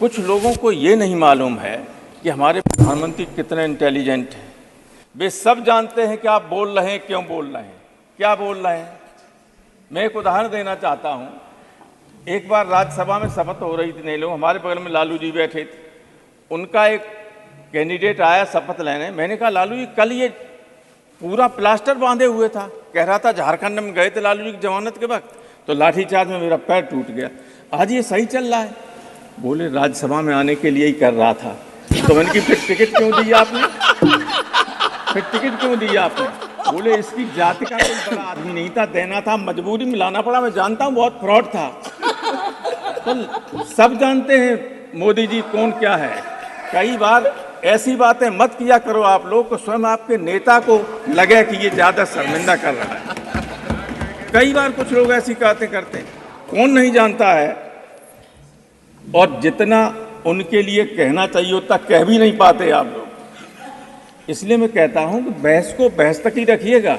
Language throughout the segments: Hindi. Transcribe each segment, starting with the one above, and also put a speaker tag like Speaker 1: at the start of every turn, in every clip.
Speaker 1: कुछ लोगों को ये नहीं मालूम है कि हमारे प्रधानमंत्री कितने इंटेलिजेंट हैं। वे सब जानते हैं कि आप बोल रहे हैं, क्यों बोल रहे हैं, क्या बोल रहे हैं। मैं एक उदाहरण देना चाहता हूं। एक बार राज्यसभा में शपथ हो रही थी, नहीं लोग, हमारे बगल में लालू जी बैठे थे। उनका एक कैंडिडेट आया शपथ लेने। मैंने कहा, लालू जी कल ये पूरा प्लास्टर बांधे हुए था, कह रहा था झारखंड में गए थे लालू जी की जमानत के वक्त, तो लाठीचार्ज में मेरा पैर टूट गया। आज ये सही चल रहा है। बोले राज्यसभा में आने के लिए ही कर रहा था। तो मैंने कि फिर टिकट क्यों दी आपने, फिर टिकट क्यों दी आपने? बोले इसकी जाति का कोई बड़ा आदमी नहीं था, देना था, मजबूरी में लाना पड़ा। मैं जानता हूँ बहुत फ्रॉड था। तो सब जानते हैं मोदी जी कौन क्या है। कई बार ऐसी बातें मत किया करो आप लोग को, स्वयं आपके नेता को लगे कि ये ज्यादा शर्मिंदा कर रहा है। कई बार कुछ लोग ऐसी बातें करते हैं, कौन नहीं जानता है, और जितना उनके लिए कहना चाहिए उतना कह भी नहीं पाते आप लोग। इसलिए मैं कहता हूं कि बहस को बहस तक ही रखिएगा।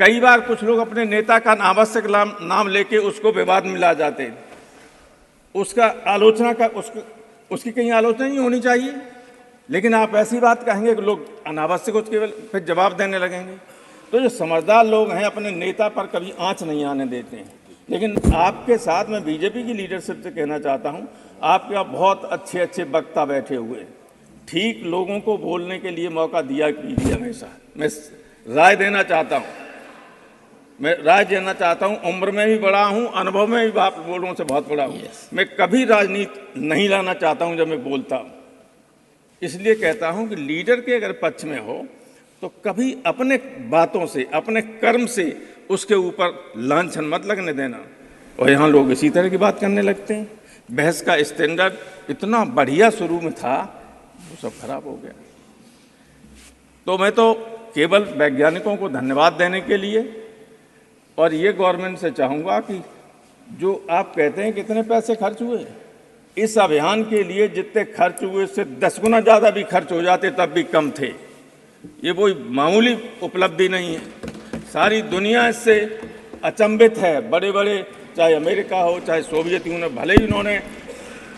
Speaker 1: कई बार कुछ लोग अपने नेता का अनावश्यक नाम लेके उसको विवाद में ला जाते हैं। उसका आलोचना का उसकी कहीं आलोचना नहीं होनी चाहिए, लेकिन आप ऐसी बात कहेंगे कि लोग अनावश्यक उसके फिर जवाब देने लगेंगे। तो जो समझदार लोग हैं अपने नेता पर कभी आंच नहीं आने देते हैं। लेकिन आपके साथ मैं बीजेपी की लीडरशिप से कहना चाहता हूं, आपके यहाँ बहुत अच्छे अच्छे वक्ता बैठे हुए हैं। ठीक लोगों को बोलने के लिए मौका दिया कीजिए हमेशा। मैं राय देना चाहता हूं, उम्र में भी बड़ा हूं, अनुभव में भी आप लोगों से बहुत बड़ा हूं। मैं कभी राजनीति नहीं लाना चाहता हूं जब मैं बोलता हूं। इसलिए कहता हूं कि लीडर के अगर पक्ष में हो तो कभी अपने बातों से, अपने कर्म से उसके ऊपर लांछन मत लगने देना। और यहाँ लोग इसी तरह की बात करने लगते हैं। बहस का स्टैंडर्ड इतना बढ़िया शुरू में था, वो सब खराब हो गया। तो मैं तो केवल वैज्ञानिकों को धन्यवाद देने के लिए और ये गवर्नमेंट से चाहूँगा कि जो आप कहते हैं कितने पैसे खर्च हुए, इस अभियान के लिए जितने खर्च हुए उससे 10 गुना ज़्यादा भी खर्च हो जाते तब भी कम थे। ये कोई मामूली उपलब्धि नहीं है। सारी दुनिया इससे अचंभित है। बड़े बड़े, चाहे अमेरिका हो चाहे सोवियत यूनियन, भले ही उन्होंने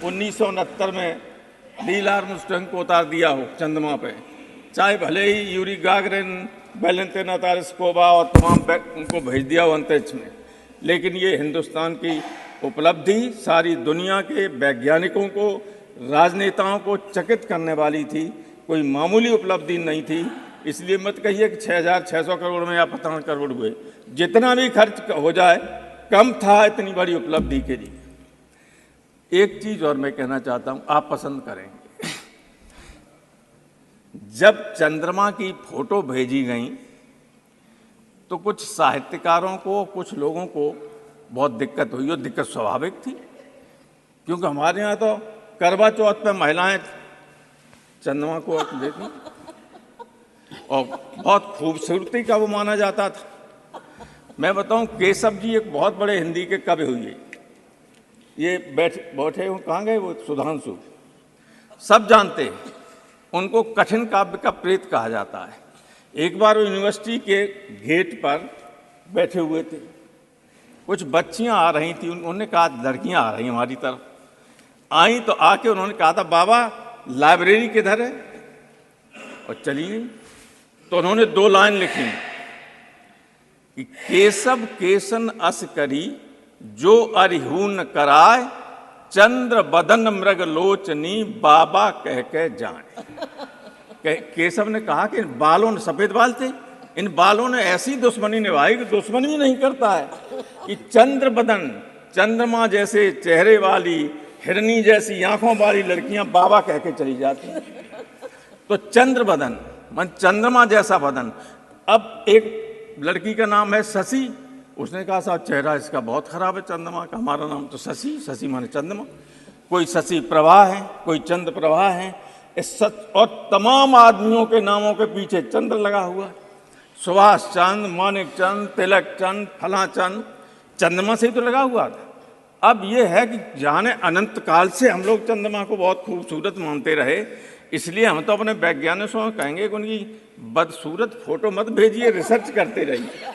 Speaker 1: 1969 में नील आर्मस्ट्रांग को उतार दिया हो चंद्रमा पे, चाहे भले ही यूरी गागरिन, वैलेंटिना तारस्कोवा और तमाम उनको भेज दिया हो अंतरिक्ष में, लेकिन ये हिंदुस्तान की उपलब्धि सारी दुनिया के वैज्ञानिकों को, राजनेताओं को चकित करने वाली थी। कोई मामूली उपलब्धि नहीं थी। इसलिए मत कहिए कि 6,600 करोड़ में या 15 करोड़ हुए। जितना भी खर्च हो जाए कम था इतनी बड़ी उपलब्धि के लिए। एक चीज और मैं कहना चाहता हूं, आप पसंद करेंगे, जब चंद्रमा की फोटो भेजी गई तो कुछ साहित्यकारों को, कुछ लोगों को बहुत दिक्कत हुई। और दिक्कत स्वाभाविक थी, क्योंकि हमारे यहाँ तो करवा चौथ पे महिलाएं चंद्रमा को देखी और बहुत खूबसूरती का वो माना जाता था। मैं बताऊं, केशव जी एक बहुत बड़े हिंदी के कवि हुए। ये बैठे हुए कहाँ गए वो, सुधांशु, सब जानते हैं उनको। कठिन काव्य का प्रेत कहा जाता है। एक बार वो यूनिवर्सिटी के गेट पर बैठे हुए थे, कुछ बच्चियां आ रही थी। उन्होंने कहा लड़कियां आ रही हमारी तरफ। आई तो आके उन्होंने कहा था, बाबा लाइब्रेरी किधर है, और चली गई। तो उन्होंने 2 लाइन लिखी कि केशव केसन अस करी जो अरिहून कराय, चंद्र बदन मृग लोचनी बाबा कह के जाए। केशव ने कहा कि इन बालों ने, सफेद बाल थे, इन बालों ने ऐसी दुश्मनी निभाई कि दुश्मनी भी नहीं करता है कि चंद्र बदन, चंद्रमा जैसे चेहरे वाली, हिरनी जैसी आंखों वाली लड़कियां बाबा कह के चली जाती हैं। तो चंद्र बदन मन चंद्रमा जैसा बदन। अब एक लड़की का नाम है शशि, उसने कहा साहब चेहरा इसका बहुत खराब है चंद्रमा का, हमारा नाम तो शशि, शशि माने चंद्रमा। कोई शशि प्रभा है, कोई चंद्र प्रभा है। और तमाम आदमियों के नामों के पीछे चंद्र लगा हुआ। सुभाष चंद्र, मानिक चंद्र, तिलक चंद्र, फला चंद्र, चंद्रमा से ही तो लगा हुआ था। अब ये है कि जाने अनंत काल से हम लोग चंद्रमा को बहुत खूबसूरत मानते रहे। इसलिए हम तो अपने वैज्ञानिकों को कहेंगे कि उनकी बदसूरत फोटो मत भेजिए, रिसर्च करते रहिए।